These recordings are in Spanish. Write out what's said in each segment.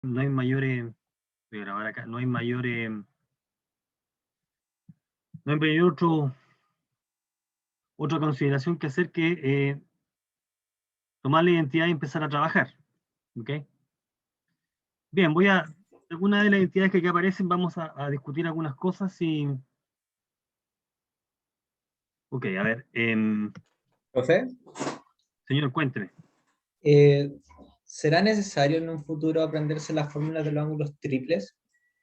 no hay mayores, voy a grabar acá, no hay mayores, no hay mayor otra consideración que hacer que tomar la identidad y empezar a trabajar. ¿Ok? Bien, algunas de las identidades que aquí aparecen, vamos a discutir algunas cosas y, ok, a ver, Profe, señor, cuénteme. eh, ¿será necesario en un futuro aprenderse las fórmulas de los ángulos triples?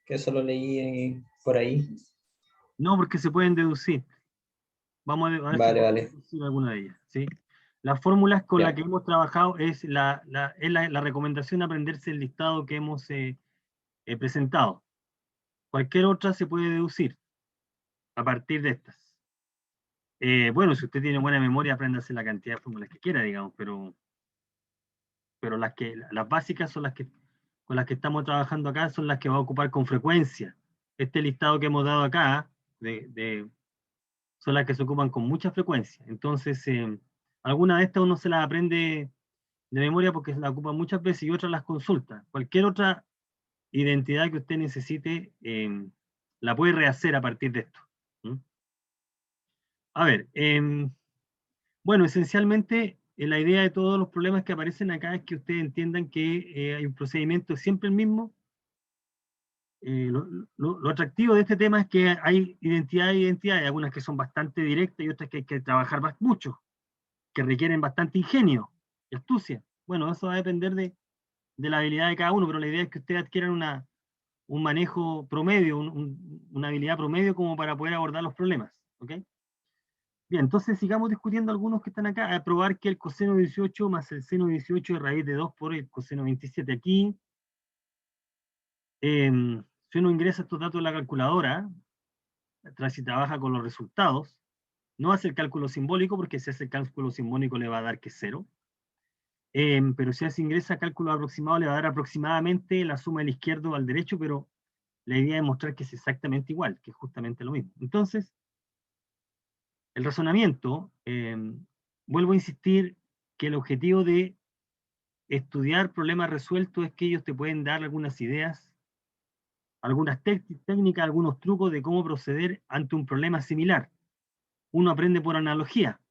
Que eso lo leí por ahí. No, porque se pueden deducir. Vamos a ver si Vale, podemos vale. deducir alguna de ellas, ¿sí? Las fórmulas con las Ya. que hemos trabajado es la recomendación aprenderse el listado que hemos presentado. Cualquier otra se puede deducir a partir de estas. Bueno, si usted tiene buena memoria, apréndase la cantidad de fórmulas que quiera, digamos, pero las básicas son las que, con las que estamos trabajando acá, son las que va a ocupar con frecuencia. Este listado que hemos dado acá, son las que se ocupan con mucha frecuencia. Entonces, algunas de estas uno se las aprende de memoria porque se las ocupa muchas veces y otras las consulta. Cualquier otra identidad que usted necesite, la puede rehacer a partir de esto. ¿Mm? A ver, bueno, esencialmente la idea de todos los problemas que aparecen acá es que ustedes entiendan que hay un procedimiento siempre el mismo. Lo atractivo de este tema es que hay identidad e identidad, hay algunas que son bastante directas y otras que hay que trabajar mucho, que requieren bastante ingenio y astucia. Bueno, eso va a depender de la habilidad de cada uno, pero la idea es que ustedes adquieran un manejo promedio, una habilidad promedio como para poder abordar los problemas. ¿Ok? Bien, entonces sigamos discutiendo algunos que están acá. A probar que el coseno 18 más el seno 18 de raíz de 2 por el coseno 27. Aquí, si uno ingresa estos datos en la calculadora, si trabaja con los resultados, no hace el cálculo simbólico, porque si hace el cálculo simbólico le va a dar que es 0. Pero si hace ingresa cálculo aproximado, le va a dar aproximadamente la suma del izquierdo al derecho, pero la idea es mostrar que es exactamente igual, que es justamente lo mismo. Entonces, el razonamiento, vuelvo a insistir que el objetivo de estudiar problemas resueltos es que ellos te pueden dar algunas ideas, algunas técnicas, algunos trucos de cómo proceder ante un problema similar. Uno aprende por analogía.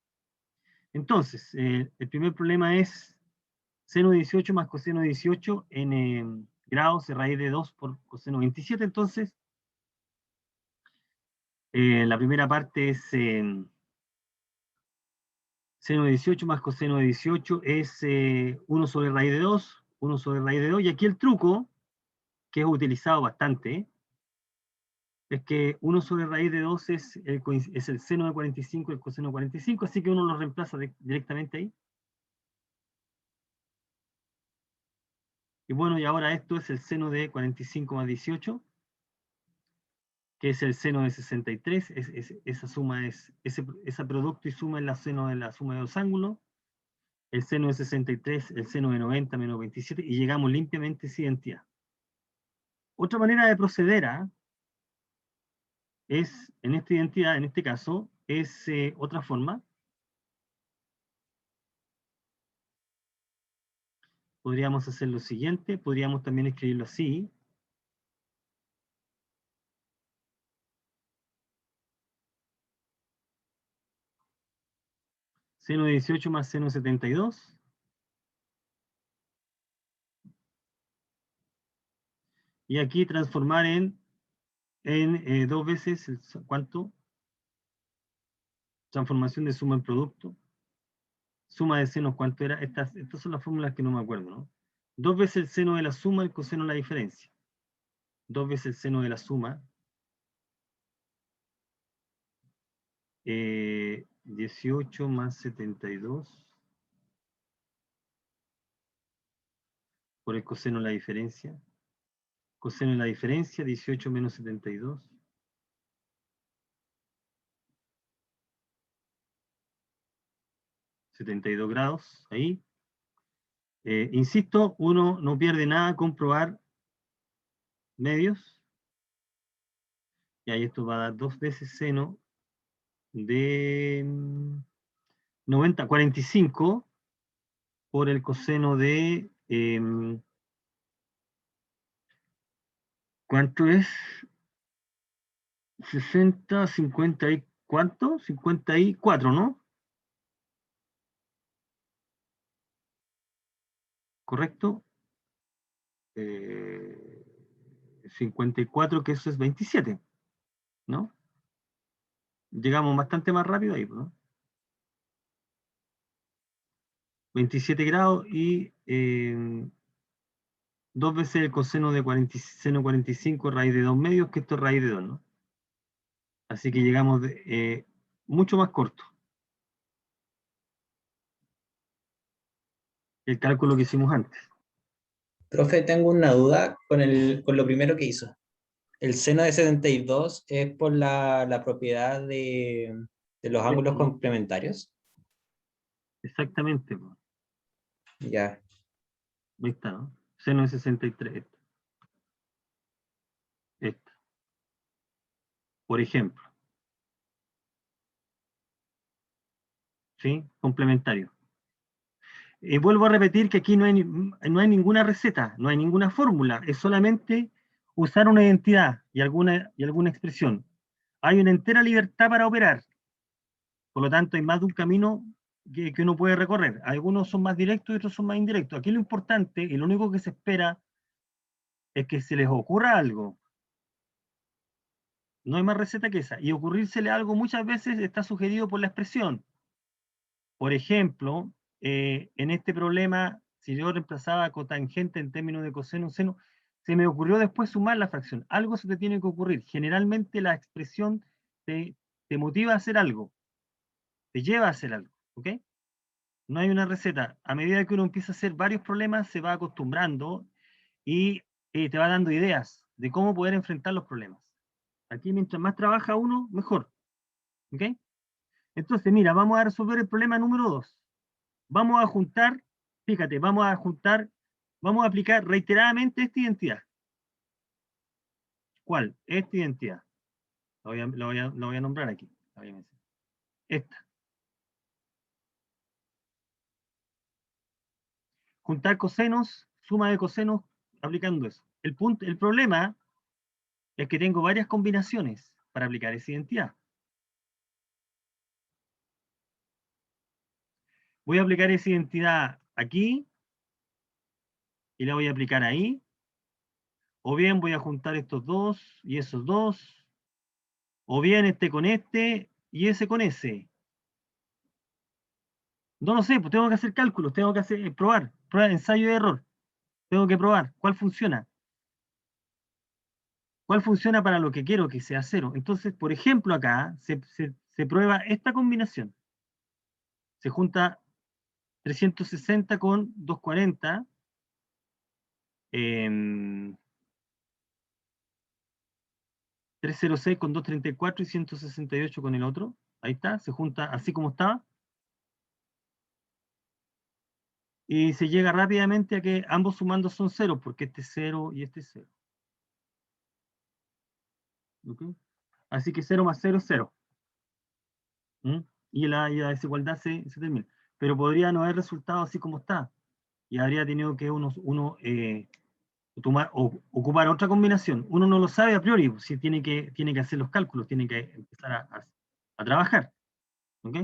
Entonces, el primer problema es seno 18 más coseno 18 en grados de raíz de 2 por coseno 27. Entonces, la primera parte es seno de 18 más coseno de 18 es 1 sobre raíz de 2, 1 sobre raíz de 2. Y aquí el truco, que es utilizado bastante, es que 1 sobre raíz de 2 es el seno de 45 y el coseno de 45, así que uno lo reemplaza directamente ahí. Y bueno, y ahora esto es el seno de 45 más 18, que es el seno de 63. Esa suma ese producto y suma es la seno de la suma de dos ángulos. El seno de 63, el seno de 90 menos 27, y llegamos limpiamente a esa identidad. Otra manera de proceder es, en esta identidad, en este caso, es otra forma. Podríamos hacer lo siguiente, podríamos también escribirlo así. Seno de 18 más seno de 72. Y aquí transformar en dos veces, ¿cuánto? Transformación de suma en producto. Suma de senos, ¿cuánto era? Estas son las fórmulas que no me acuerdo, ¿no? Dos veces el seno de la suma, el coseno de la diferencia. Dos veces el seno de la suma. 18 más 72 por el coseno de la diferencia. Coseno de la diferencia, 18 menos 72. 72 grados, ahí. Insisto, uno no pierde nada con probar medios. Y ahí esto va a dar dos veces seno de 45 por el coseno de ¿Cuánto es? 60, 50 y ¿cuánto? 54, ¿no? ¿Correcto? 54, que eso es 27, ¿no? Llegamos bastante más rápido ahí, ¿no? 27 grados y 2 veces el coseno de 40, seno 45 raíz de 2 medios, que esto es raíz de 2, ¿no? Así que llegamos mucho más corto. El cálculo que hicimos antes. Profe, tengo una duda con lo primero que hizo. El seno de 72 es por la propiedad de los ángulos Esto, ¿no? complementarios. Exactamente, po. Ya. Ahí está, ¿no? Seno de 63. Esta, por ejemplo. ¿Sí? Complementario. Y vuelvo a repetir que aquí no hay ninguna receta, no hay ninguna fórmula, es solamente usar una identidad y alguna expresión. Hay una entera libertad para operar, por lo tanto hay más de un camino que uno puede recorrer. Algunos son más directos y otros son más indirectos. Aquí lo importante y lo único que se espera es que se les ocurra algo. No hay más receta que esa. Y ocurrírsele algo muchas veces está sugerido por la expresión. Por ejemplo, en este problema, si yo reemplazaba cotangente en términos de coseno, seno, se me ocurrió después sumar la fracción. Algo se te tiene que ocurrir. Generalmente la expresión te motiva a hacer algo, te lleva a hacer algo, ¿ok? No hay una receta. A medida que uno empieza a hacer varios problemas, se va acostumbrando y te va dando ideas de cómo poder enfrentar los problemas. Aquí, mientras más trabaja uno, mejor, ¿ok? Entonces, mira, vamos a resolver el problema número 2. Vamos a juntar, fíjate, vamos a aplicar reiteradamente esta identidad. ¿Cuál? Esta identidad. La voy a nombrar aquí. Esta. Juntar cosenos, suma de cosenos, aplicando eso. El problema es que tengo varias combinaciones para aplicar esa identidad. Voy a aplicar esa identidad aquí y la voy a aplicar ahí. O bien voy a juntar estos dos y esos dos. O bien este con este y ese con ese. No lo sé, pues tengo que hacer cálculos, tengo que probar, ensayo y error. Tengo que probar cuál funciona para lo que quiero que sea cero. Entonces, por ejemplo, acá se prueba esta combinación. Se junta 360 con 240. 306 con 234 y 168 con el otro. Ahí está, se junta así como estaba. Y se llega rápidamente a que ambos sumando son cero, porque este es 0 y este es 0. ¿Okay? Así que 0 más 0 es 0. ¿Mm? Y la desigualdad se termina. Pero podría no haber resultado así como está. Y habría tenido que uno ocupar otra combinación. Uno no lo sabe a priori, si tiene que hacer los cálculos, tiene que empezar a trabajar. ¿Ok?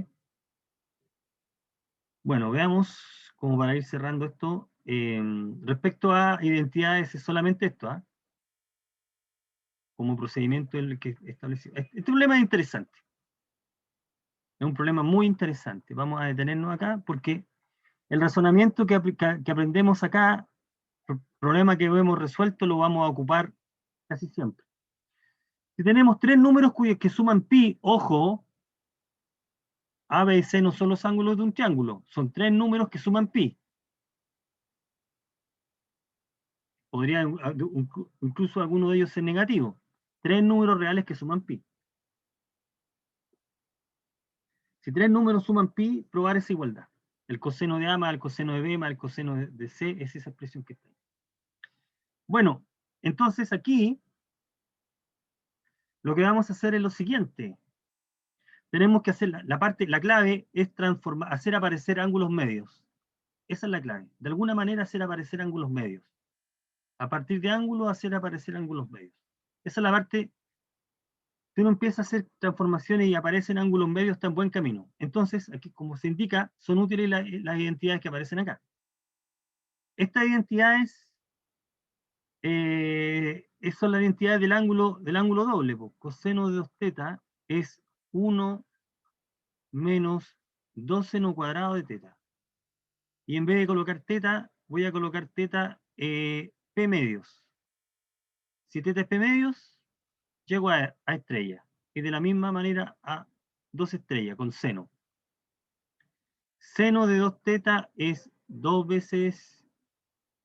Bueno, veamos, como para ir cerrando esto, respecto a identidades, es solamente esto, ¿ah? Como procedimiento el que estableció. Este problema es interesante. Es un problema muy interesante. Vamos a detenernos acá porque el razonamiento que aprendemos acá, problema que hemos resuelto, lo vamos a ocupar casi siempre. Si tenemos tres números que suman pi, ojo, A, B y C no son los ángulos de un triángulo, son tres números que suman pi. Podría incluso alguno de ellos ser negativo. Tres números reales que suman pi. Si tres números suman pi, probar esa igualdad. El coseno de A más el coseno de B más el coseno de C es esa expresión que está ahí. Bueno, entonces aquí lo que vamos a hacer es lo siguiente. Tenemos que hacer la clave es hacer aparecer ángulos medios. Esa es la clave. De alguna manera hacer aparecer ángulos medios. A partir de ángulos, hacer aparecer ángulos medios. Esa es la parte, si uno empieza a hacer transformaciones y aparecen ángulos medios, está en buen camino. Entonces, aquí, como se indica, son útiles las identidades que aparecen acá. Estas identidades son las identidades del ángulo doble. Pues. Coseno de 2 teta es 1 menos 2 seno cuadrado de teta. Y en vez de colocar teta, voy a colocar teta P medios. Si teta es P medios, llego a estrella. Y de la misma manera a 2 estrellas con seno. Seno de 2 teta es 2 veces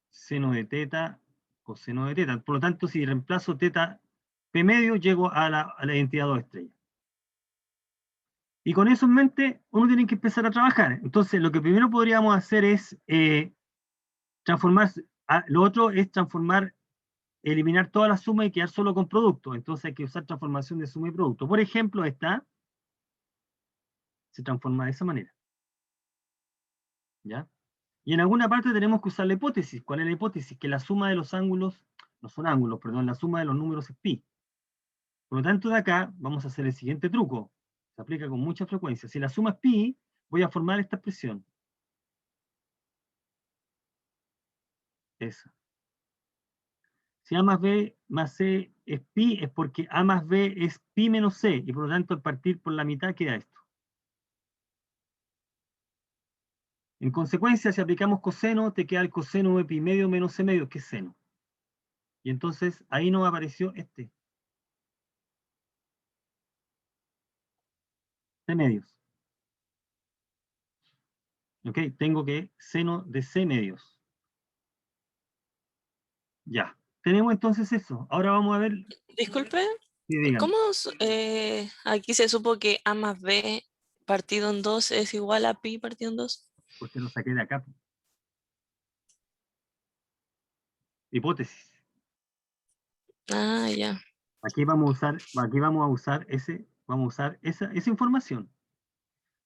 seno de teta coseno de teta. Por lo tanto, si reemplazo teta P medio, llego a la identidad 2 estrellas. Y con eso en mente, uno tiene que empezar a trabajar. Entonces, lo que primero podríamos hacer es transformar, lo otro es eliminar toda la suma y quedar solo con producto. Entonces hay que usar transformación de suma y producto. Por ejemplo, esta se transforma de esa manera. ¿Ya? Y en alguna parte tenemos que usar la hipótesis. ¿Cuál es la hipótesis? Que la suma de los ángulos, no son ángulos, perdón, la suma de los números es pi. Por lo tanto, de acá vamos a hacer el siguiente truco. Se aplica con mucha frecuencia. Si la suma es pi, voy a formar esta expresión. Esa. Si A más B más C es pi, es porque A más B es pi menos C, y por lo tanto, al partir por la mitad queda esto. En consecuencia, si aplicamos coseno, te queda el coseno de pi medio menos C medio, que es seno. Y entonces, ahí nos apareció este. C medios. ¿Ok? Tengo que seno de C medios. Ya. Tenemos entonces eso. Ahora vamos a ver. Disculpe, Sí, dígame. ¿cómo aquí se supo que A más B partido en 2 es igual a pi partido en 2? Porque lo saqué de acá. Hipótesis. Ah, ya. Aquí vamos a usar esa información.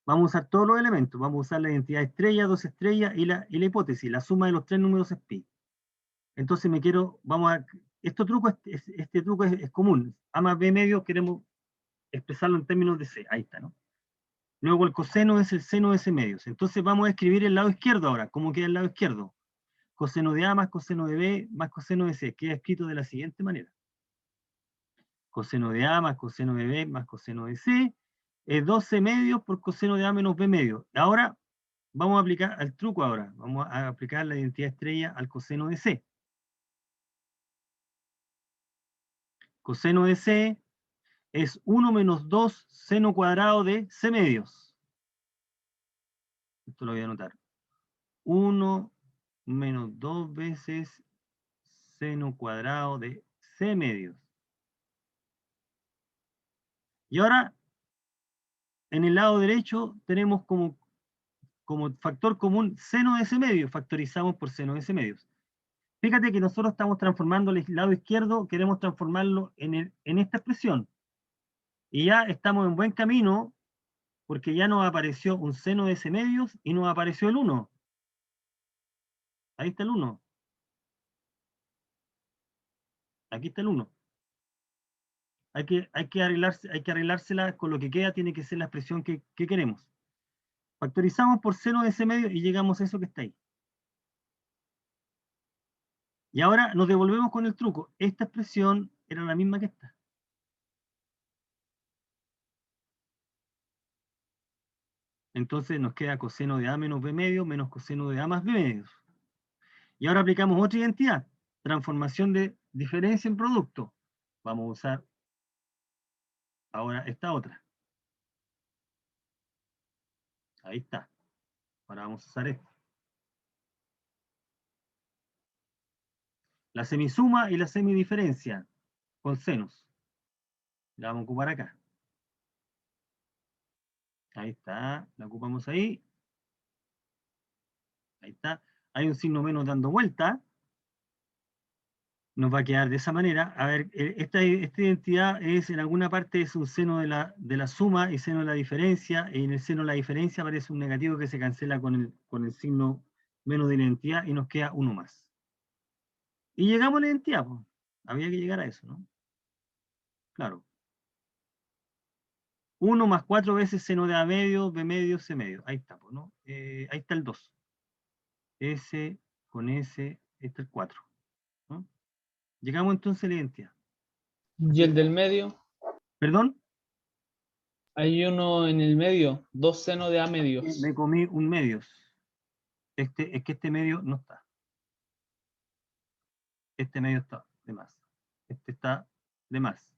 Vamos a usar todos los elementos. Vamos a usar la identidad estrella, 2 estrellas y la hipótesis. La suma de los 3 números es pi. Entonces este truco es común. A más B medio queremos expresarlo en términos de C. Ahí está, ¿no? Luego el coseno es el seno de C medios. Entonces vamos a escribir el lado izquierdo ahora. ¿Cómo queda el lado izquierdo? Coseno de A más coseno de B más coseno de C. Queda escrito de la siguiente manera. Coseno de A más coseno de B más coseno de C es 2C medios por coseno de A menos B medios. Ahora vamos a aplicar el truco ahora. Vamos a aplicar la identidad estrella al coseno de C. Coseno de C es 1 menos 2 seno cuadrado de C medios. Esto lo voy a anotar. 1 menos 2 veces seno cuadrado de C medios. Y ahora, en el lado derecho, tenemos como factor común seno de C medios. Factorizamos por seno de C medios. Fíjate que nosotros estamos transformando el lado izquierdo, queremos transformarlo en esta expresión. Y ya estamos en buen camino, porque ya nos apareció un seno de C medios y nos apareció el 1. Ahí está el 1. Aquí está el 1. Hay que arreglársela con lo que queda, tiene que ser la expresión que queremos. Factorizamos por seno de C medio y llegamos a eso que está ahí. Y ahora nos devolvemos con el truco. Esta expresión era la misma que esta. Entonces nos queda coseno de A menos B medio menos coseno de A más B medios. Y ahora aplicamos otra identidad. Transformación de diferencia en producto. Vamos a usar ahora esta otra. Ahí está. Ahora vamos a usar esto. La semisuma y la semidiferencia con senos. La vamos a ocupar acá. Ahí está. La ocupamos ahí. Ahí está. Hay un signo menos dando vuelta. Nos va a quedar de esa manera. A ver, esta identidad es, en alguna parte, es un seno de la suma y seno de la diferencia, y en el seno de la diferencia aparece un negativo que se cancela con el signo menos de la identidad y nos queda uno más. Y llegamos a la identidad, pues. Había que llegar a eso, ¿no? Claro. 1 más 4 veces seno de A medio, B medio, C medio. Ahí está, pues, ¿no? Ahí está el 2. S con S, este es el 4. ¿No? Llegamos entonces a la identidad. ¿Y el del medio? ¿Perdón? Hay uno en el medio, 2 senos de A medios. Me comí un medios. Es que este medio no está. Este medio está de más. Este está de más.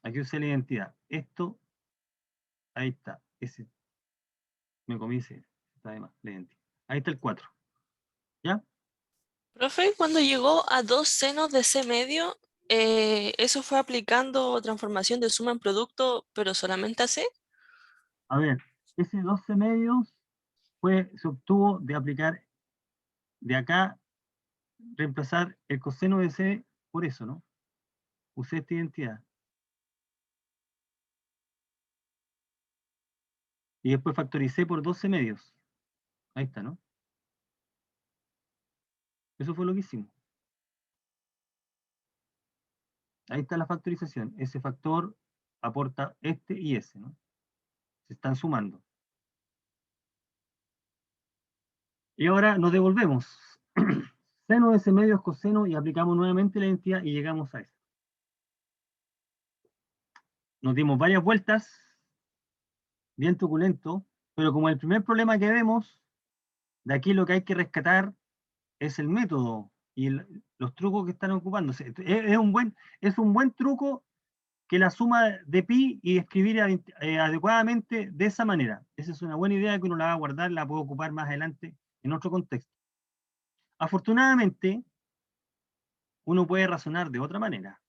Aquí usé la identidad. Esto, ahí está. Ese. Me comí ese. Está de más, la identidad. Ahí está el 4. ¿Ya? Profe, cuando llegó a 2 senos de C medio, ¿eso fue aplicando transformación de suma en producto, pero solamente a C? A ver, ese 12 medios se obtuvo de aplicar de acá, reemplazar el coseno de C por eso, ¿no? Usé esta identidad. Y después factoricé por 12 medios. Ahí está, ¿no? Eso fue lo que hicimos. Ahí está la factorización. Ese factor aporta este y ese, ¿no? Se están sumando. Y ahora nos devolvemos. Seno de ese medio es coseno y aplicamos nuevamente la identidad y llegamos a eso. Nos dimos varias vueltas, bien truculento, pero como el primer problema que vemos, de aquí lo que hay que rescatar es el método y los trucos que están ocupándose. Es un buen truco que la suma de pi y escribir adecuadamente de esa manera. Esa es una buena idea que uno la va a guardar, la puede ocupar más adelante en otro contexto. Afortunadamente, uno puede razonar de otra manera.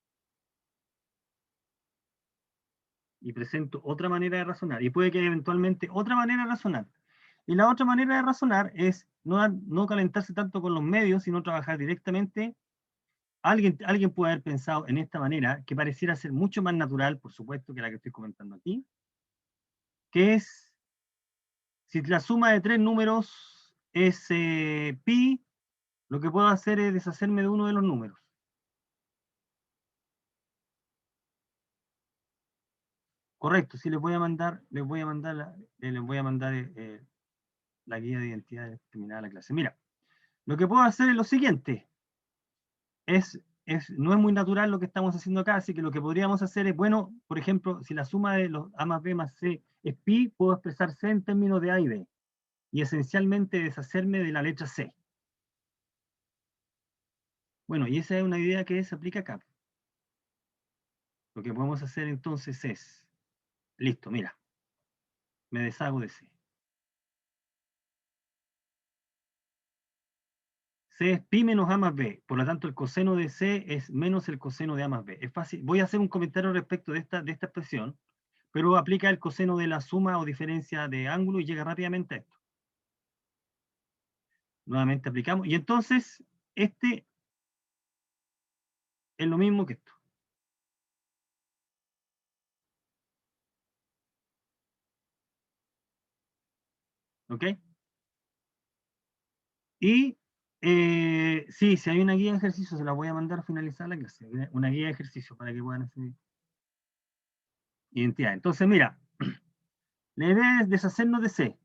Y presento otra manera de razonar. Y puede que haya eventualmente otra manera de razonar. Y la otra manera de razonar es no calentarse tanto con los medios, sino trabajar directamente. Alguien puede haber pensado en esta manera, que pareciera ser mucho más natural, por supuesto, que la que estoy comentando aquí, que es, si la suma de 3 números es pi, lo que puedo hacer es deshacerme de uno de los números. Correcto, sí les voy a mandar la guía de identidad terminada la clase. Mira, lo que puedo hacer es lo siguiente. No es muy natural lo que estamos haciendo acá, así que lo que podríamos hacer es, bueno, por ejemplo, si la suma de los A más B más C es pi, puedo expresar C en términos de A y B, y esencialmente deshacerme de la letra C. Bueno, y esa es una idea que se aplica acá. Lo que podemos hacer entonces es, listo, mira, me deshago de C. C es pi menos A más B, por lo tanto el coseno de C es menos el coseno de A más B. Es fácil, voy a hacer un comentario respecto de esta expresión, pero aplica el coseno de la suma o diferencia de ángulo y llega rápidamente a esto. Nuevamente aplicamos, y entonces este es lo mismo que esto. ¿Ok? Y sí, si hay una guía de ejercicio, se la voy a mandar a finalizar la clase. Una guía de ejercicio para que puedan hacer identidad. Entonces, mira, la idea es deshacernos de C.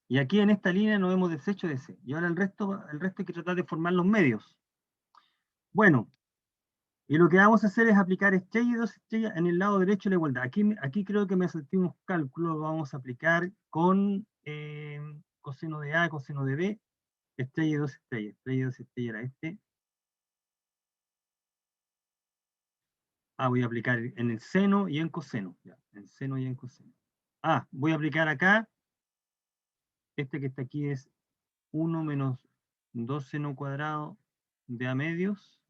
Y aquí en esta línea nos hemos deshecho de C. Y ahora el resto hay que tratar de formar los medios. Bueno, y lo que vamos a hacer es aplicar estrella y 2 estrellas en el lado derecho de la igualdad. Aquí creo que me salté unos cálculos, vamos a aplicar con coseno de A, coseno de B, estrella y 2 estrellas. Estrella y 2 estrellas era este. Voy a aplicar en el seno y en coseno. Ya, en seno y en coseno. Voy a aplicar acá. Este que está aquí es 1 menos 2 seno cuadrado de A medios.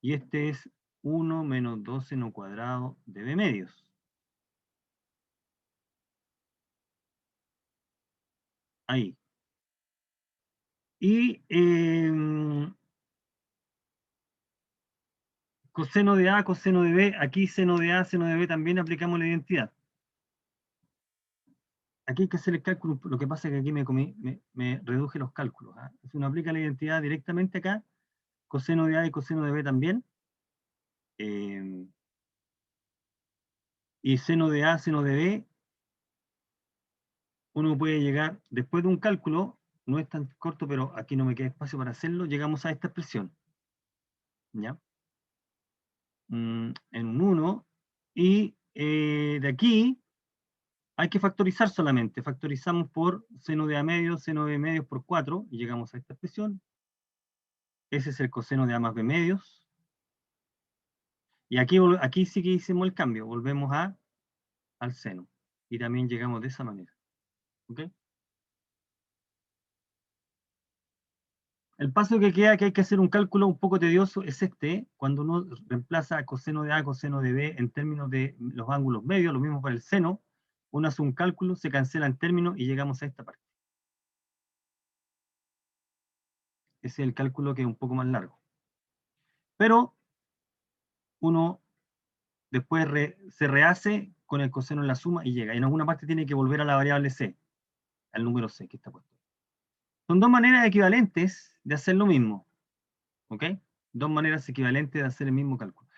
Y este es 1 menos 2 seno cuadrado de B medios. Ahí. Y coseno de A, coseno de B, aquí seno de A, seno de B, también aplicamos la identidad. aquí hay que hacer el cálculo, lo que pasa es que aquí me reduje los cálculos. ¿Ah? Si uno aplica la identidad directamente acá, coseno de A y coseno de B también, y seno de A, seno de B, uno puede llegar, después de un cálculo, no es tan corto, pero aquí no me queda espacio para hacerlo, llegamos a esta expresión, ¿ya? En un 1, y de aquí hay que factorizar solamente, factorizamos por seno de A medio, seno de B medios por 4, y llegamos a esta expresión. Ese es el coseno de A más B medios. Y aquí sí que hicimos el cambio, volvemos al seno. Y también llegamos de esa manera. ¿Ok? El paso que queda, que hay que hacer un cálculo un poco tedioso, es este, cuando uno reemplaza coseno de A, coseno de B en términos de los ángulos medios, lo mismo para el seno, uno hace un cálculo, se cancela en términos y llegamos a esta parte. Ese es el cálculo que es un poco más largo. Pero uno después se rehace con el coseno en la suma y llega. Y en alguna parte tiene que volver a la variable C, al número C que está puesto. Son dos maneras equivalentes de hacer lo mismo. ¿Ok? Dos maneras equivalentes de hacer el mismo cálculo.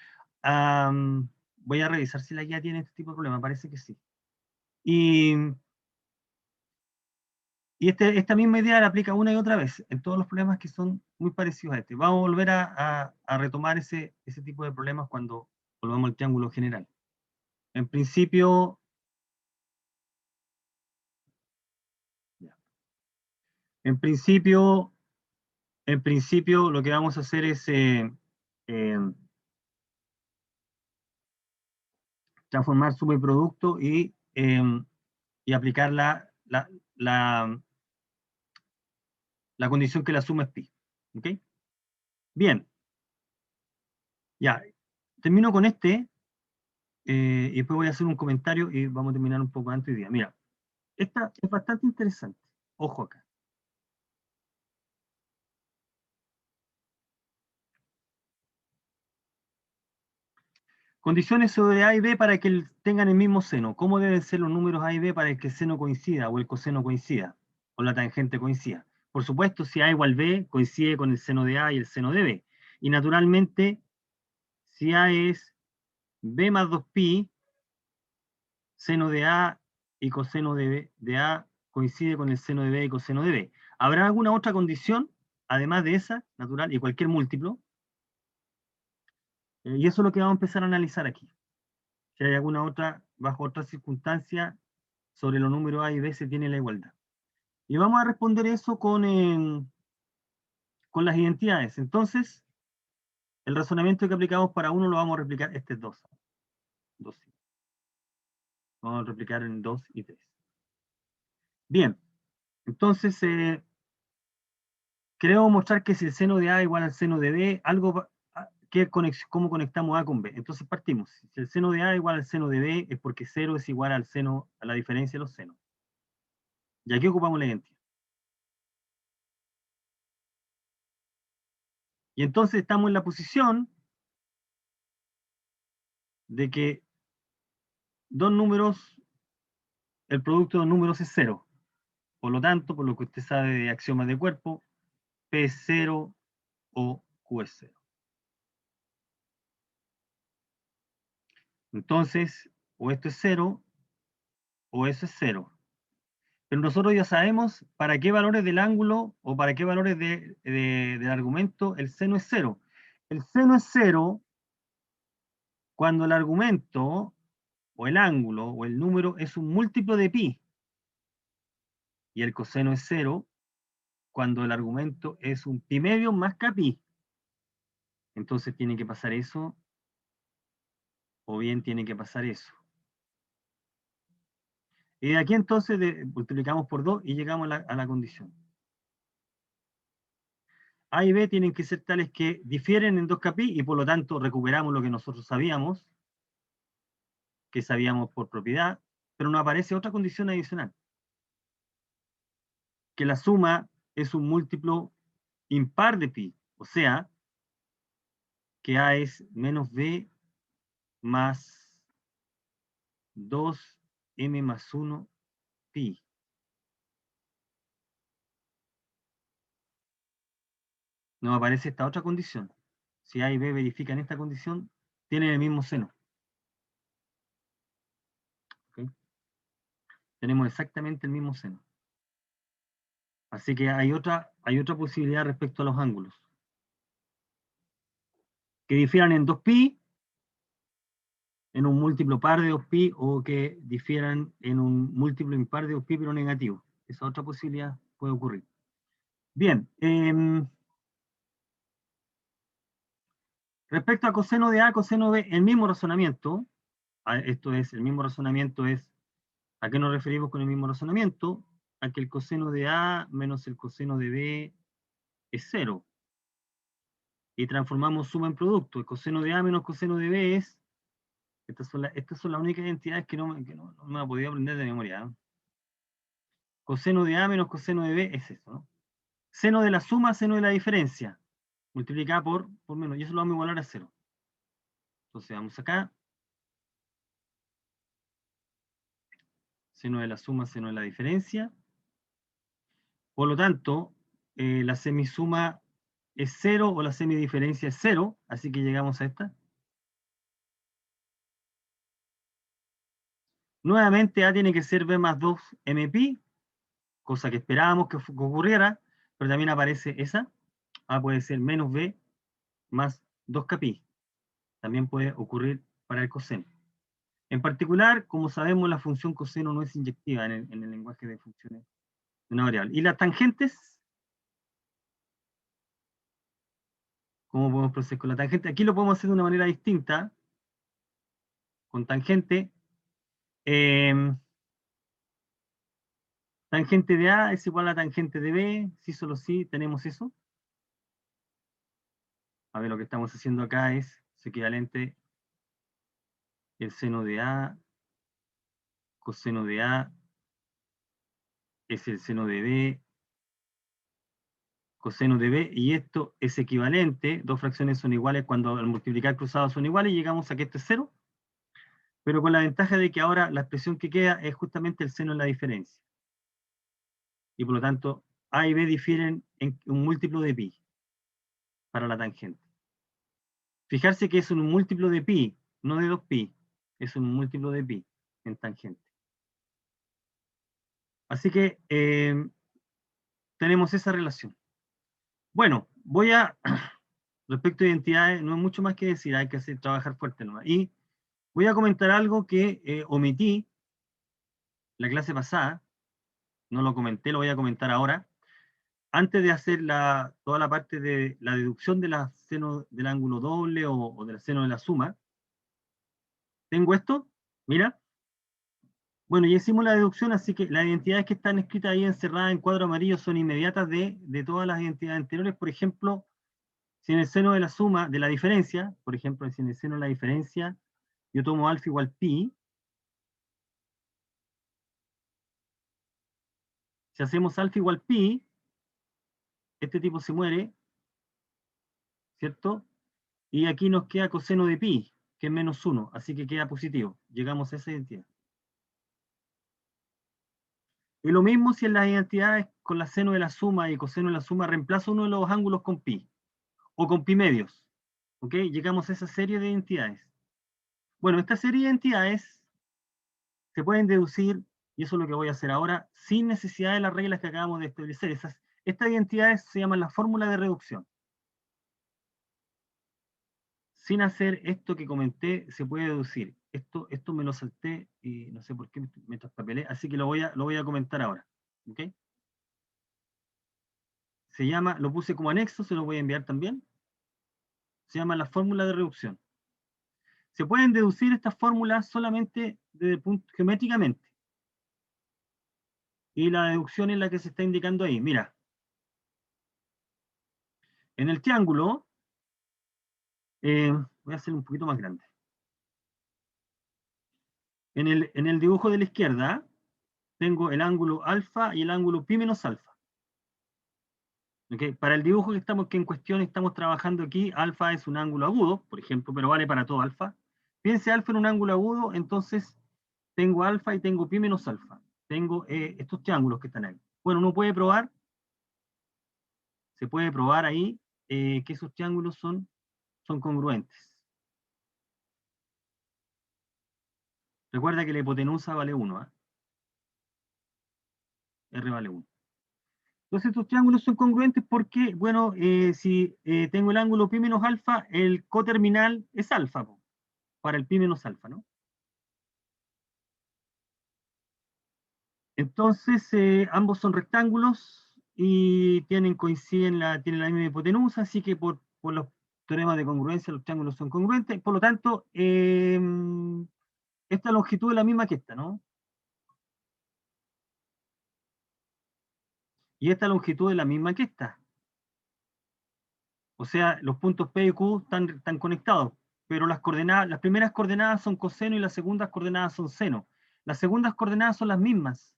Voy a revisar si la guía tiene este tipo de problema. Parece que sí. Y esta misma idea la aplica una y otra vez en todos los problemas que son muy parecidos a este. Vamos a volver a retomar ese tipo de problemas cuando volvamos al triángulo general. En principio, en principio, lo que vamos a hacer es transformar suma y producto y aplicar la condición que la suma es pi. ¿Ok? Bien. Ya. Termino con este y después voy a hacer un comentario y vamos a terminar un poco antes hoy día. Mira, esta es bastante interesante. Ojo acá. Condiciones sobre A y B para que tengan el mismo seno. ¿Cómo deben ser los números A y B para que el seno coincida o el coseno coincida o la tangente coincida? Por supuesto, si A igual B, coincide con el seno de A y el seno de B. Y naturalmente, si A es B más 2pi, seno de A y coseno de A coincide con el seno de B y coseno de B. ¿Habrá alguna otra condición, además de esa, natural, y cualquier múltiplo? Y eso es lo que vamos a empezar a analizar aquí. Si hay alguna otra, bajo otra circunstancia, sobre los números A y B se tiene la igualdad. Y vamos a responder eso con las identidades. Entonces, el razonamiento que aplicamos para uno lo vamos a replicar, este es 2. Vamos a replicar en 2 y 3. Bien, entonces, queremos mostrar que si el seno de A igual al seno de B, ¿cómo conectamos A con B? Entonces partimos. Si el seno de A igual al seno de B, es porque 0 es igual al seno, a la diferencia de los senos. Y aquí ocupamos la identidad. Y entonces estamos en la posición de que dos números, el producto de dos números es 0. Por lo tanto, por lo que usted sabe de axiomas de cuerpo, P es 0 o Q es 0. Entonces, o esto es 0 o eso es 0. Pero nosotros ya sabemos para qué valores del ángulo o para qué valores del argumento el seno es 0. El seno es 0 cuando el argumento o el ángulo o el número es un múltiplo de pi. Y el coseno es 0 cuando el argumento es un pi medio más kpi. Entonces tiene que pasar eso o bien tiene que pasar eso. Y de aquí entonces multiplicamos por 2 y llegamos a la condición. A y B tienen que ser tales que difieren en 2 kpi y por lo tanto recuperamos lo que nosotros sabíamos, que sabíamos por propiedad, pero nos aparece otra condición adicional. Que la suma es un múltiplo impar de pi, o sea, que A es menos B más 2m más 1 pi. Nos aparece esta otra condición. Si A y B verifican esta condición, tienen el mismo seno. ¿Okay? Tenemos exactamente el mismo seno. Así que hay otra posibilidad respecto a los ángulos. Que difieran en 2pi, en un múltiplo par de 2pi, o que difieran en un múltiplo impar de 2pi, pero negativo. Esa otra posibilidad puede ocurrir. Bien. Respecto a coseno de A, coseno de B, el mismo razonamiento. Esto es, el mismo razonamiento es, ¿a qué nos referimos con el mismo razonamiento? A que el coseno de A menos el coseno de B es 0. Y transformamos suma en producto. El coseno de A menos coseno de B es... Estas son las únicas identidades que no me he podido aprender de memoria, ¿no? Coseno de A menos coseno de B es eso, ¿no? Seno de la suma, seno de la diferencia. Multiplicada por menos. Y eso lo vamos a igualar a 0. Entonces vamos acá. Seno de la suma, seno de la diferencia. Por lo tanto, la semisuma es 0 o la semidiferencia es 0. Así que llegamos a esta. Nuevamente A tiene que ser B más 2 mpi, cosa que esperábamos que ocurriera, pero también aparece esa. A puede ser menos B más 2kpi. También puede ocurrir para el coseno. En particular, como sabemos, la función coseno no es inyectiva en el lenguaje de funciones de una variable. Y las tangentes, ¿cómo podemos proceder con la tangente? Aquí lo podemos hacer de una manera distinta. Con tangente, tangente de A es igual a tangente de B, si solo si tenemos eso. A ver, lo que estamos haciendo acá es su equivalente, el seno de A, coseno de A, es el seno de B, coseno de B, y esto es equivalente, dos fracciones son iguales cuando al multiplicar cruzados son iguales, y llegamos a que esto es 0, pero con la ventaja de que ahora la expresión que queda es justamente el seno en la diferencia. Y por lo tanto, A y B difieren en un múltiplo de pi para la tangente. Fijarse que es un múltiplo de pi, no de 2pi, es un múltiplo de pi en tangente. Así que tenemos esa relación. Bueno, respecto a identidades, no hay mucho más que decir, hay que trabajar fuerte nomás. Y voy a comentar algo que omití la clase pasada, no lo comenté, lo voy a comentar ahora. Antes de hacer toda la parte de la deducción de la seno del ángulo doble o del seno de la suma, tengo esto, mira. Bueno, ya hicimos la deducción, así que las identidades que están escritas ahí encerradas en cuadro amarillo son inmediatas de todas las identidades anteriores. Por ejemplo, si en el seno de la suma, de la diferencia, por ejemplo, si en el seno de la diferencia yo tomo alfa igual pi, si hacemos alfa igual pi, este tipo se muere, ¿cierto? Y aquí nos queda coseno de pi, que es menos 1, así que queda positivo. Llegamos a esa identidad. Y lo mismo si en las identidades con la seno de la suma y coseno de la suma reemplazo uno de los ángulos con pi, o con pi medios. ¿Ok? Llegamos a esa serie de identidades. Bueno, esta serie de identidades se pueden deducir, y eso es lo que voy a hacer ahora, sin necesidad de las reglas que acabamos de establecer. Estas identidades se llaman la fórmula de reducción. Sin hacer esto que comenté, se puede deducir. Esto me lo salté y no sé por qué me traspapelé, así que lo voy a comentar ahora. ¿Ok? Se llama, lo puse como anexo, se lo voy a enviar también. Se llama la fórmula de reducción. Se pueden deducir estas fórmulas solamente desde el punto geométricamente. Y la deducción es la que se está indicando ahí. Mira. En el triángulo, voy a hacerlo un poquito más grande. En el dibujo de la izquierda, tengo el ángulo alfa y el ángulo pi menos alfa. ¿Okay? Para el dibujo que en cuestión estamos trabajando aquí, alfa es un ángulo agudo, por ejemplo, pero vale para todo alfa. Piense alfa en un ángulo agudo, entonces tengo alfa y tengo pi menos alfa. tengo estos triángulos que están ahí. Bueno, uno puede probar, se puede probar ahí que esos triángulos son congruentes. Recuerda que la hipotenusa vale 1, ¿eh? R vale 1. Entonces estos triángulos son congruentes porque, bueno, si tengo el ángulo pi menos alfa, el coterminal es alfa, para el pi menos alfa, ¿no? Entonces, ambos son rectángulos y tienen la misma hipotenusa, así que por los teoremas de congruencia los triángulos son congruentes. Por lo tanto, esta longitud es la misma que esta, ¿no? Y esta longitud es la misma que esta. O sea, los puntos P y Q están conectados, pero las primeras coordenadas son coseno y las segundas coordenadas son seno. Las segundas coordenadas son las mismas.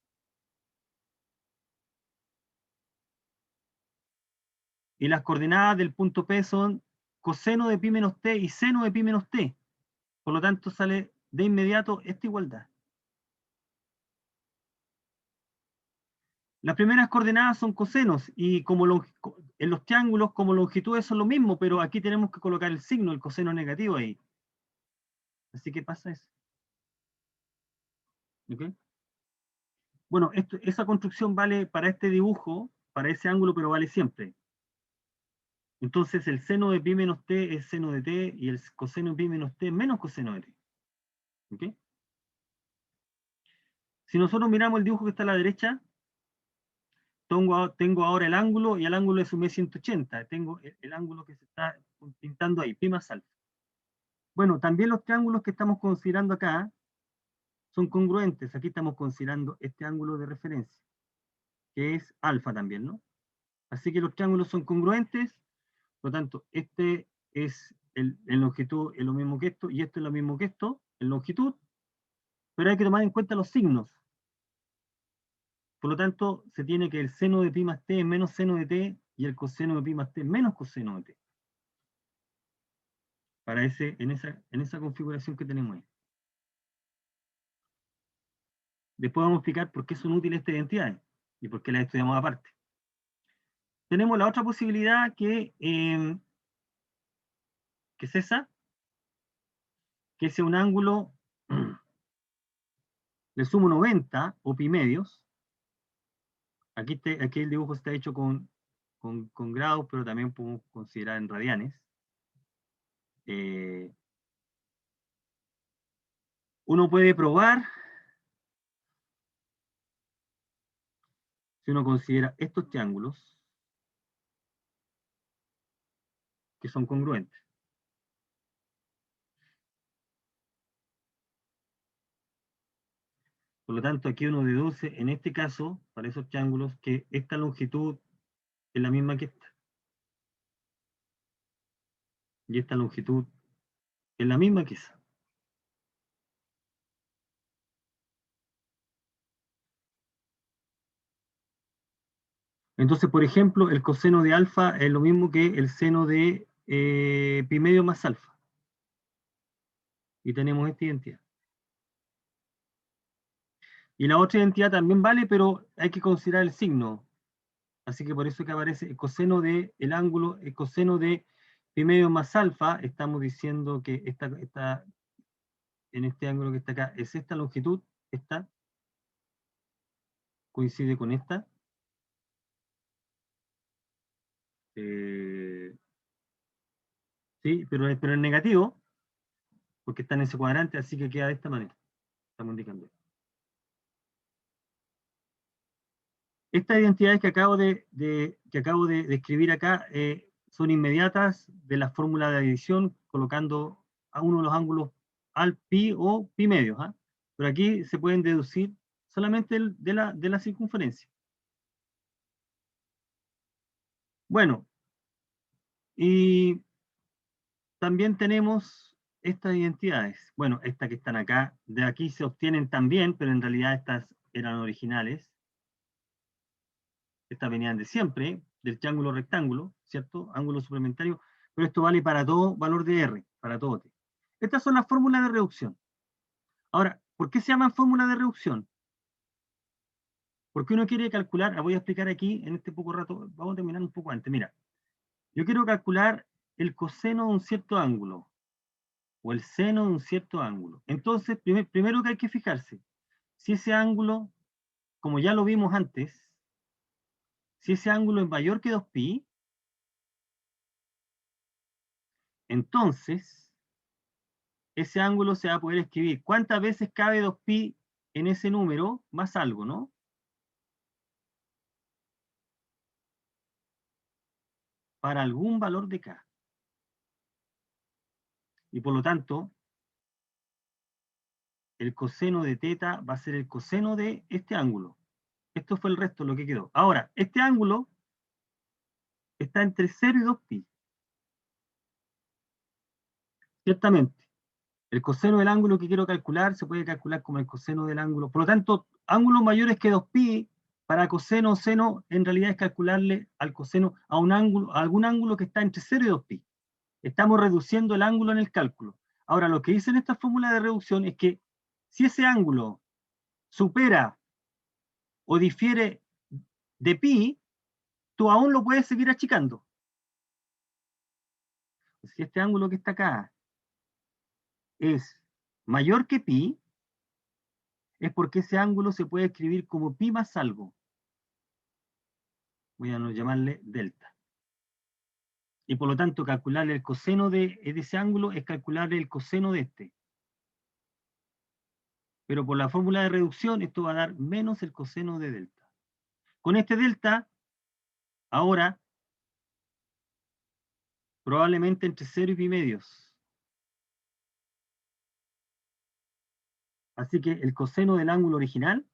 Y las coordenadas del punto P son coseno de pi menos t y seno de pi menos t. Por lo tanto, sale de inmediato esta igualdad. Las primeras coordenadas son cosenos y en los triángulos como longitudes son lo mismo, pero aquí tenemos que colocar el signo, el coseno negativo ahí. Así que pasa eso. ¿Okay? Bueno, esa construcción vale para este dibujo, para ese ángulo, pero vale siempre. Entonces el seno de pi menos t es seno de t y el coseno de pi menos t es menos coseno de t. ¿Okay? Si nosotros miramos el dibujo que está a la derecha, tengo ahora el ángulo y el ángulo es un 180. Tengo el ángulo que se está pintando ahí, pi más alfa. Bueno, también los triángulos que estamos considerando acá son congruentes. Aquí estamos considerando este ángulo de referencia, que es alfa también, ¿no? Así que los triángulos son congruentes, por lo tanto, este es en longitud es lo mismo que esto, y esto es lo mismo que esto, en longitud, pero hay que tomar en cuenta los signos. Por lo tanto, se tiene que el seno de pi más t es menos seno de t, y el coseno de pi más t es menos coseno de t. Para en esa configuración que tenemos ahí. Después vamos a explicar por qué son útiles estas identidades, y por qué las estudiamos aparte. Tenemos la otra posibilidad que es esa, que es un ángulo de sumo 90 o pi medios. Aquí el dibujo está hecho con grados, pero también podemos considerar en radianes. Uno puede probar, si uno considera estos triángulos, que son congruentes. Por lo tanto, aquí uno deduce, en este caso, para esos triángulos, que esta longitud es la misma que esta. Y esta longitud es la misma que esa. Entonces, por ejemplo, el coseno de alfa es lo mismo que el seno de pi medio más alfa. Y tenemos esta identidad. Y la otra identidad también vale, pero hay que considerar el signo. Así que por eso que aparece el coseno del ángulo, el coseno de pi medio más alfa, estamos diciendo que en este ángulo que está acá, es esta longitud, esta, coincide con esta. Sí, pero es negativo, porque está en ese cuadrante, así que queda de esta manera. Estamos indicando. Estas identidades que acabo de escribir acá son inmediatas de la fórmula de adición, colocando a uno de los ángulos al pi o pi medios. ¿Ah? Pero aquí se pueden deducir solamente de la circunferencia. Bueno, y también tenemos estas identidades. Bueno, estas que están acá, de aquí se obtienen también, pero en realidad estas eran originales. Estas venían de siempre, del triángulo rectángulo, ¿cierto? Ángulo suplementario, pero esto vale para todo valor de R, para todo T. Estas son las fórmulas de reducción. Ahora, ¿por qué se llaman fórmulas de reducción? Porque uno quiere calcular, voy a explicar aquí en este poco rato, vamos a terminar un poco antes. Mira, yo quiero calcular el coseno de un cierto ángulo, o el seno de un cierto ángulo. Entonces, primero que hay que fijarse, si ese ángulo, como ya lo vimos antes, si ese ángulo es mayor que 2pi, entonces ese ángulo se va a poder escribir. ¿Cuántas veces cabe 2pi en ese número? Más algo, ¿no? Para algún valor de k. Y por lo tanto, el coseno de teta va a ser el coseno de este ángulo. Esto fue el resto, lo que quedó. Ahora, este ángulo está entre 0 y 2pi. Ciertamente, el coseno del ángulo que quiero calcular se puede calcular como el coseno del ángulo. Por lo tanto, ángulos mayores que 2pi, para coseno o seno, en realidad es calcularle al coseno a un ángulo, a algún ángulo que está entre 0 y 2pi. Estamos reduciendo el ángulo en el cálculo. Ahora, lo que dice en esta fórmula de reducción es que si ese ángulo supera o difiere de pi, tú aún lo puedes seguir achicando. Si este ángulo que está acá es mayor que pi, es porque ese ángulo se puede escribir como pi más algo. Voy a llamarle delta. Y por lo tanto, calcularle el coseno de ese ángulo es calcularle el coseno de este. Pero por la fórmula de reducción, esto va a dar menos el coseno de delta. Con este delta, ahora, probablemente entre 0 y pi medios. Así que el coseno del ángulo original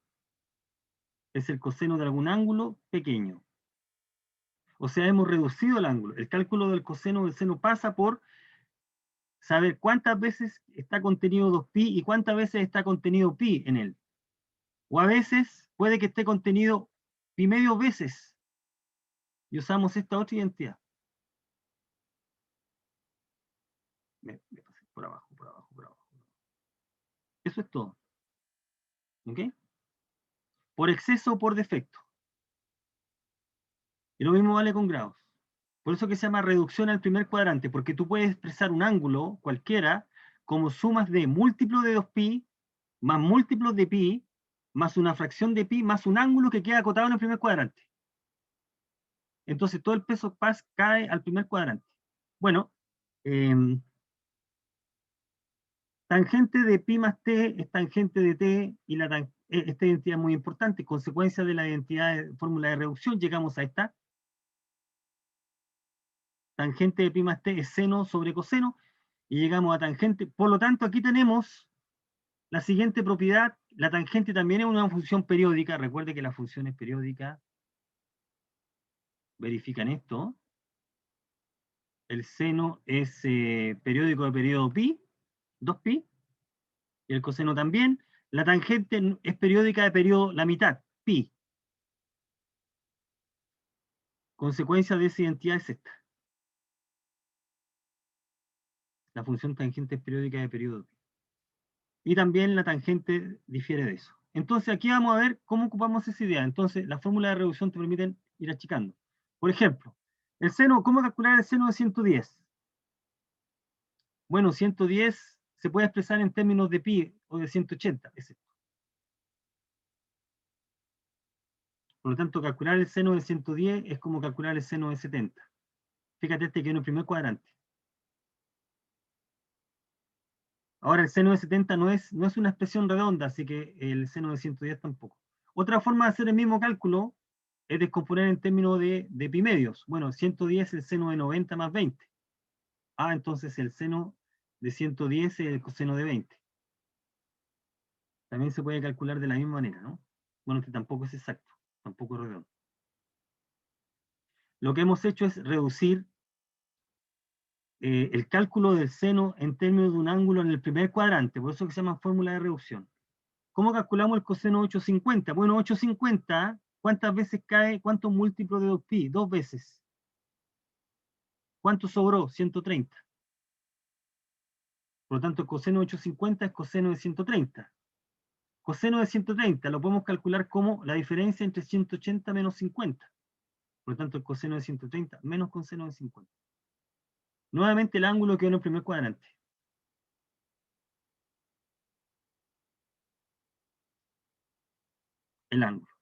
es el coseno de algún ángulo pequeño. O sea, hemos reducido el ángulo. El cálculo del coseno del seno pasa por saber cuántas veces está contenido 2pi y cuántas veces está contenido pi en él. O a veces puede que esté contenido pi medio veces. Y usamos esta otra identidad. Me pasé por abajo, por abajo, por abajo. Eso es todo. ¿Ok? Por exceso o por defecto. Y lo mismo vale con grados. Por eso que se llama reducción al primer cuadrante, porque tú puedes expresar un ángulo cualquiera como sumas de múltiplo de 2pi más múltiplos de pi más una fracción de pi más un ángulo que queda acotado en el primer cuadrante. Entonces todo el peso paz cae al primer cuadrante. Bueno, tangente de pi más t es tangente de t, y esta identidad es muy importante. Consecuencia de la identidad de fórmula de reducción, llegamos a esta. Tangente de pi más t es seno sobre coseno, y llegamos a tangente. Por lo tanto, aquí tenemos la siguiente propiedad. La tangente también es una función periódica. Recuerde que la función es periódica. Verifican esto. El seno es periódico de periodo pi, 2pi, y el coseno también. La tangente es periódica de periodo la mitad, pi. Consecuencia de esa identidad es esta. La función tangente es periódica de periodo pi. Y también la tangente difiere de eso. Entonces aquí vamos a ver cómo ocupamos esa idea. Entonces la fórmula de reducción te permiten ir achicando. Por ejemplo, el seno, ¿cómo calcular el seno de 110? Bueno, 110 se puede expresar en términos de pi o de 180. Es esto. Por lo tanto, calcular el seno de 110 es como calcular el seno de 70. Fíjate, este que en el primer cuadrante. Ahora, el seno de 70 no es una expresión redonda, así que el seno de 110 tampoco. Otra forma de hacer el mismo cálculo es descomponer en términos de pi medios. Bueno, 110 es el seno de 90 más 20. Entonces el seno de 110 es el coseno de 20. También se puede calcular de la misma manera, ¿no? Bueno, que tampoco es exacto, tampoco es redondo. Lo que hemos hecho es reducir el cálculo del seno en términos de un ángulo en el primer cuadrante, por eso que se llama fórmula de reducción. ¿Cómo calculamos el coseno de 850? Bueno, 850, ¿cuántas veces cae? ¿Cuántos múltiplos de 2pi? 2 veces. ¿Cuánto sobró? 130. Por lo tanto, el coseno de 850 es coseno de 130. Coseno de 130 lo podemos calcular como la diferencia entre 180 menos 50. Por lo tanto, el coseno de 130 menos coseno de 50. Nuevamente el ángulo quedó en el primer cuadrante. El ángulo.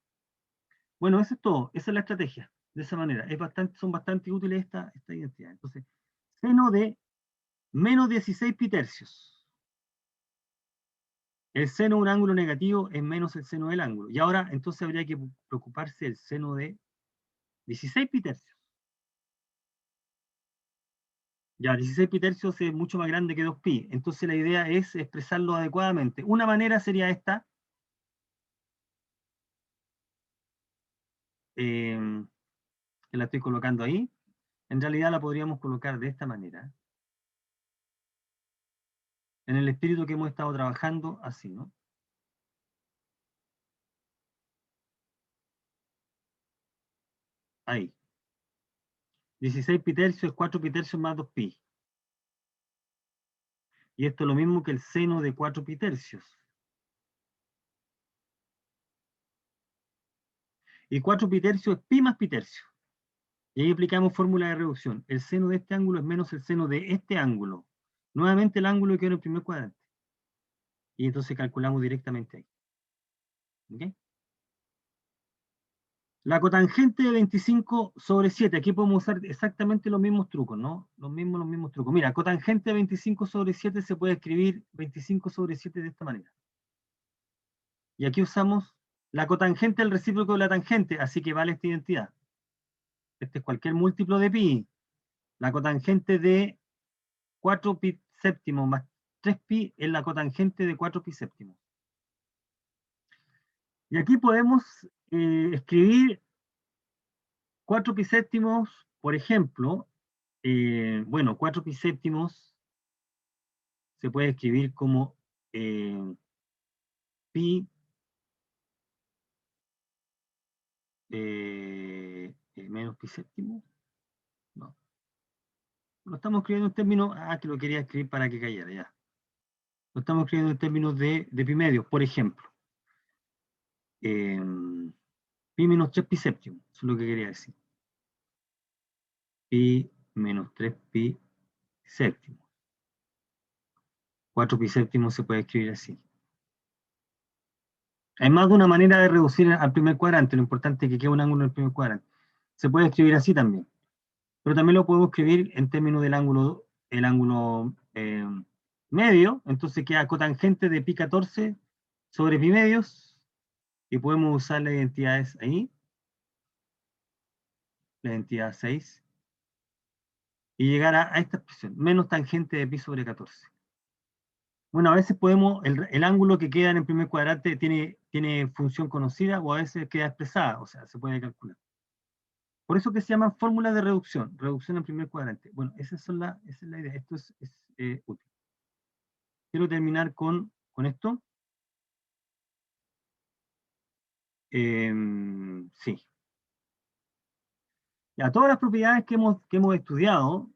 Bueno, eso es todo. Esa es la estrategia. De esa manera. Son bastante útiles esta identidad. Entonces, seno de menos 16 pi tercios. El seno de un ángulo negativo es menos el seno del ángulo. Y ahora, entonces, habría que preocuparse del seno de 16 pi tercios. Ya, 16 pi tercios es mucho más grande que 2 pi. Entonces, la idea es expresarlo adecuadamente. Una manera sería esta. Que la estoy colocando ahí. En realidad la podríamos colocar de esta manera. En el espíritu que hemos estado trabajando, así, ¿no? Ahí. 16 pi tercios es 4 pi tercios más 2 pi. Y esto es lo mismo que el seno de 4 pi tercios. Y 4 pi tercios es pi más pi tercio. Y ahí aplicamos fórmula de reducción. El seno de este ángulo es menos el seno de este ángulo. Nuevamente el ángulo que quedó en el primer cuadrante. Y entonces calculamos directamente ahí. ¿Ok? La cotangente de 25 sobre 7. Aquí podemos usar exactamente los mismos trucos, ¿no? Los mismos trucos. Mira, cotangente de 25 sobre 7 se puede escribir 25 sobre 7 de esta manera. Y aquí usamos la cotangente del recíproco de la tangente, así que vale esta identidad. Este es cualquier múltiplo de pi. La cotangente de 4 pi séptimos más 3 pi es la cotangente de 4 pi séptimos. Y aquí podemos escribir 4 pi séptimos, por ejemplo, bueno, 4 pi séptimos se puede escribir como pi menos pi séptimo. No. Lo estamos escribiendo en términos, que lo quería escribir para que cayera, ya. Lo estamos escribiendo en términos de pi medios, por ejemplo. Pi menos 3 pi séptimo, eso es lo que quería decir. Pi menos 3 pi séptimo. 4 pi séptimo se puede escribir así. Hay más de una manera de reducir al primer cuadrante, lo importante es que quede un ángulo en el primer cuadrante. Se puede escribir así también. Pero también lo podemos escribir en términos del ángulo, medio, entonces queda cotangente de pi 14 sobre pi medios, y podemos usar las identidades ahí, la identidad 6, y llegar a esta expresión, menos tangente de pi sobre 14. Bueno, a veces podemos, el ángulo que queda en el primer cuadrante tiene función conocida, o a veces queda expresada, o sea, se puede calcular. Por eso que se llaman fórmulas de reducción en primer cuadrante. Bueno, esa es la idea, esto es útil. Quiero terminar con esto. Sí. Ya, todas las propiedades que hemos estudiado,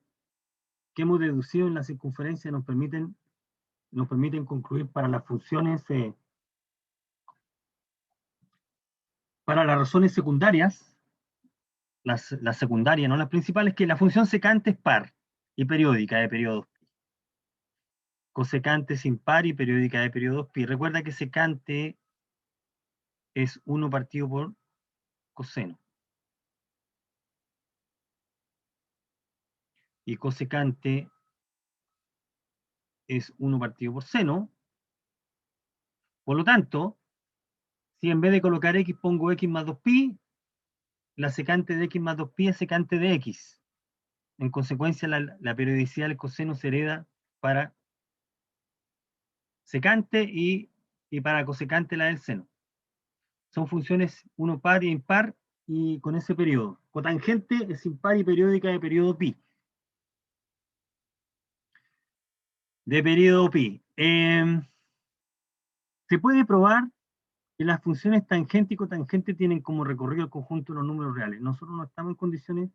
que hemos deducido en la circunferencia, nos permiten concluir para las funciones, para las razones secundarias, las secundarias, no las principales, que la función secante es par y periódica de periodos pi. Cosecante es impar y periódica de periodos pi. Recuerda que secante es 1 partido por coseno. Y cosecante es 1 partido por seno. Por lo tanto, si en vez de colocar x pongo x más 2pi, la secante de x más 2pi es secante de x. En consecuencia, la periodicidad del coseno se hereda para secante y para cosecante la del seno. Son funciones 1 par y impar, y con ese periodo. Cotangente es impar y periódica de periodo pi. De periodo pi. Se puede probar que las funciones tangente y cotangente tienen como recorrido el conjunto de los números reales. Nosotros no estamos en condiciones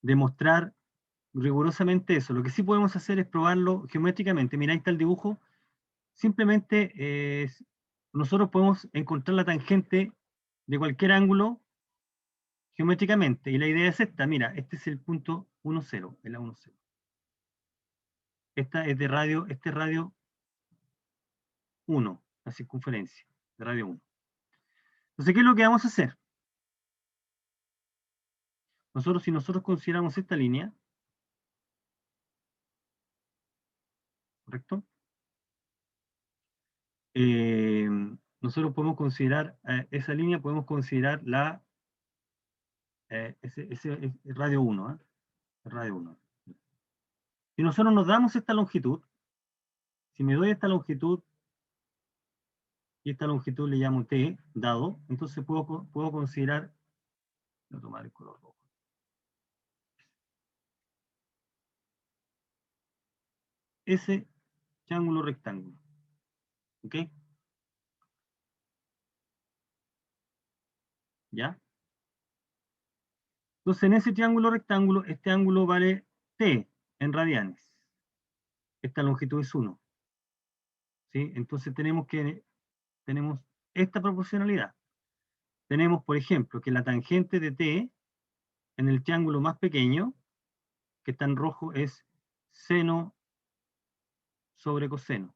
de mostrar rigurosamente eso. Lo que sí podemos hacer es probarlo geométricamente. Mira, ahí está el dibujo. simplemente nosotros podemos encontrar la tangente de cualquier ángulo geométricamente, y la idea es esta, mira, este es el punto 1, 0, el A1, 0. Esta es de radio, este es radio 1, la circunferencia de radio 1. Entonces, ¿qué es lo que vamos a hacer? Si nosotros consideramos esta línea, ¿correcto? Nosotros podemos considerar esa línea, podemos considerar ese radio 1, radio 1. Si nosotros nos damos esta longitud, si me doy esta longitud, y esta longitud le llamo t, dado, entonces puedo considerar, voy a tomar el color rojo. Ese triángulo rectángulo. ¿Ok? ¿Ya? Entonces, en ese triángulo rectángulo, este ángulo vale t en radianes. Esta longitud es 1. ¿Sí? Entonces tenemos esta proporcionalidad. Tenemos, por ejemplo, que la tangente de t en el triángulo más pequeño, que está en rojo, es seno sobre coseno.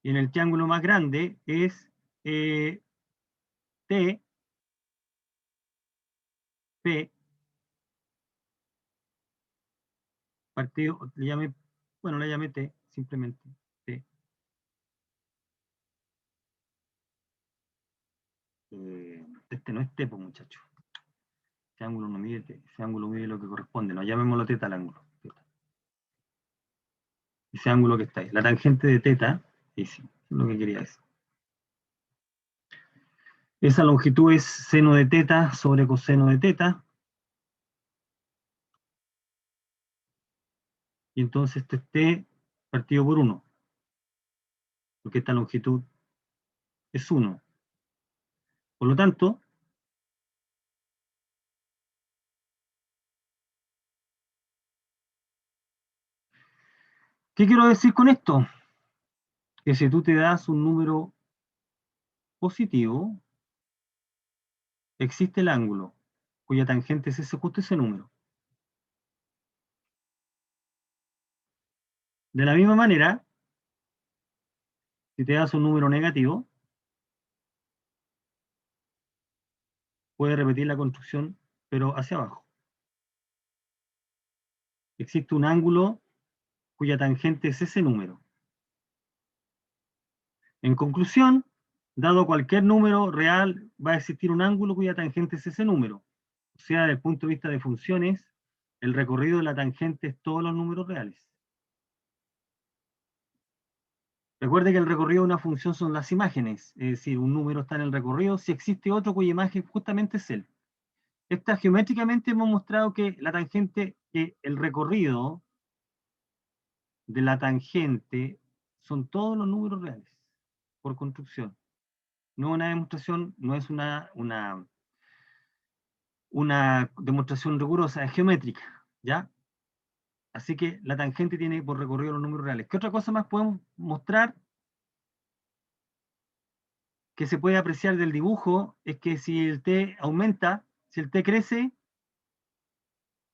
Y en el triángulo más grande es t, p, partido, le llamé t, simplemente t. Este no es t, pues, muchacho. Ese ángulo no mide t, ese ángulo mide lo que corresponde, no llamémoslo teta al ángulo. Teta. Ese ángulo que está ahí, la tangente de teta, y sí, es lo que quería decir. Esa longitud es seno de teta sobre coseno de teta. Y entonces este es t partido por 1. Porque esta longitud es 1. Por lo tanto, ¿qué quiero decir con esto? Que si tú te das un número positivo, existe el ángulo cuya tangente es justo ese número. De la misma manera, si te das un número negativo, puedes repetir la construcción, pero hacia abajo. Existe un ángulo cuya tangente es ese número. En conclusión, dado cualquier número real, va a existir un ángulo cuya tangente es ese número. O sea, desde el punto de vista de funciones, el recorrido de la tangente es todos los números reales. Recuerde que el recorrido de una función son las imágenes, es decir, un número está en el recorrido si existe otro cuya imagen justamente es él. Geométricamente hemos mostrado que la tangente, que el recorrido de la tangente son todos los números reales, por construcción. No una demostración, no es una demostración rigurosa, es geométrica, ¿ya? Así que la tangente tiene por recorrido los números reales. ¿Qué otra cosa más podemos mostrar que se puede apreciar del dibujo? Es que si el t aumenta, si el t crece,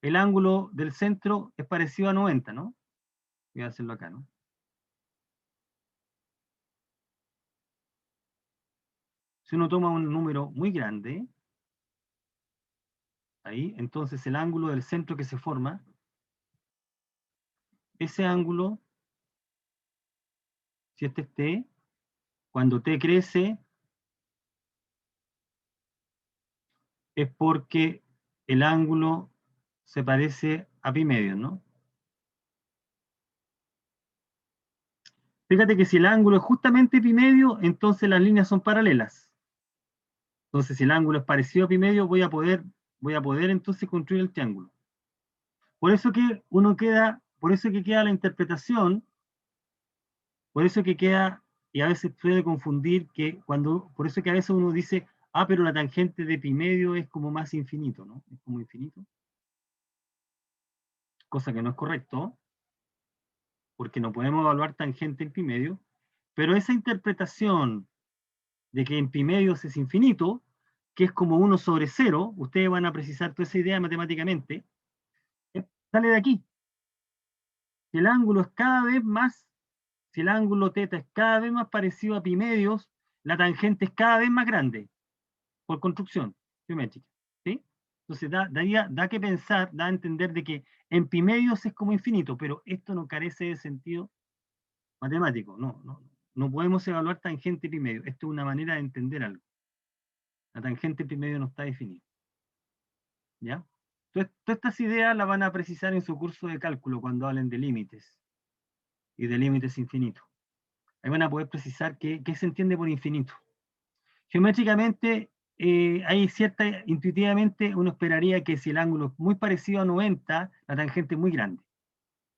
el ángulo del centro es parecido a 90, ¿no? Voy a hacerlo acá, ¿no? Si uno toma un número muy grande, ahí, entonces el ángulo del centro que se forma, ese ángulo, si este es t, cuando t crece, es porque el ángulo se parece a pi medio, ¿no? Fíjate que si el ángulo es justamente pi medio, entonces las líneas son paralelas. Entonces, si el ángulo es parecido a pi medio, voy a poder entonces construir el triángulo. Por eso que por eso que queda la interpretación, por eso que queda, y a veces puede confundir por eso que a veces uno dice, pero la tangente de pi medio es como más infinito, ¿no? Es como infinito. Cosa que no es correcto. porque no podemos evaluar tangente en pi medio, pero esa interpretación de que en pi medios es infinito, que es como 1 sobre 0, ustedes van a precisar toda esa idea matemáticamente, sale de aquí. Si el ángulo es cada vez más, si el ángulo θ es cada vez más parecido a pi medios, la tangente es cada vez más grande, por construcción geométrica, ¿sí? Entonces da que pensar, da a entender de que en pi medios es como infinito, pero esto no carece de sentido matemático, no podemos evaluar tangente pi medio, esto es una manera de entender algo. La tangente pi medio no está definida, ¿ya? Entonces, todas estas ideas las van a precisar en su curso de cálculo cuando hablen de límites y de límites infinitos. Ahí van a poder precisar qué se entiende por infinito. Geométricamente, intuitivamente uno esperaría que si el ángulo es muy parecido a 90, la tangente es muy grande,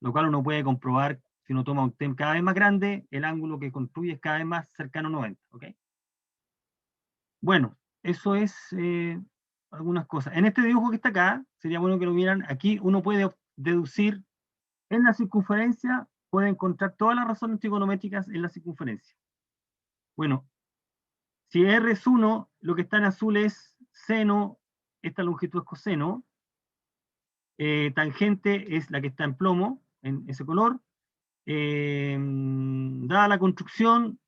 lo cual uno puede comprobar si uno toma un TEM cada vez más grande, el ángulo que construye es cada vez más cercano a 90, ¿ok? Bueno, eso es algunas cosas. En este dibujo que está acá, sería bueno que lo vieran, aquí uno puede deducir en la circunferencia, puede encontrar todas las razones trigonométricas en la circunferencia. Bueno, si R es 1, lo que está en azul es seno, esta longitud es coseno, tangente es la que está en plomo, en ese color, dada la construcción,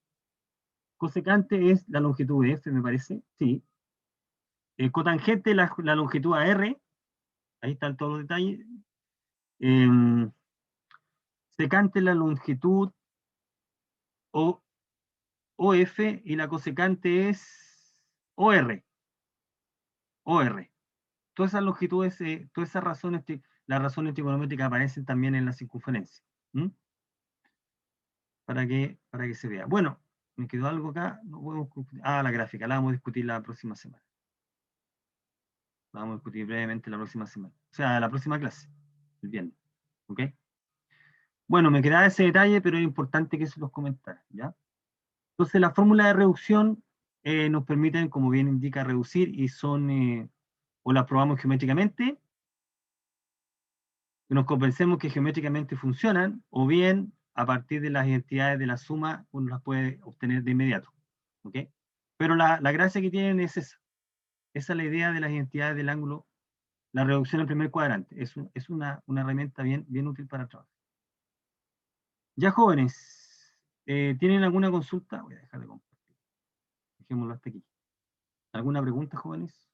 cosecante es la longitud de F, me parece, sí. Cotangente la longitud a R, ahí están todos los detalles. Secante la longitud OF y la cosecante es OR. Todas esas longitudes, todas esas razones, las razones trigonométricas aparecen también en la circunferencia. Para que se vea. Bueno, me quedó algo acá. No podemos, la gráfica, la vamos a discutir la próxima semana. La vamos a discutir brevemente la próxima semana. O sea, la próxima clase, el viernes. ¿Ok? Bueno, me quedaba ese detalle, pero es importante que se los comentara, ¿ya? Entonces, la fórmula de reducción nos permiten, como bien indica, reducir y son, o las probamos geométricamente, que nos convencemos que geométricamente funcionan, o bien a partir de las identidades de la suma uno las puede obtener de inmediato. ¿Ok? Pero la gracia que tienen es esa. Esa es la idea de las identidades del ángulo, la reducción en primer cuadrante. Es una herramienta bien útil para trabajar. Ya jóvenes, ¿tienen alguna consulta? Voy a dejar de compartir. Dejémoslo hasta aquí. ¿Alguna pregunta, jóvenes?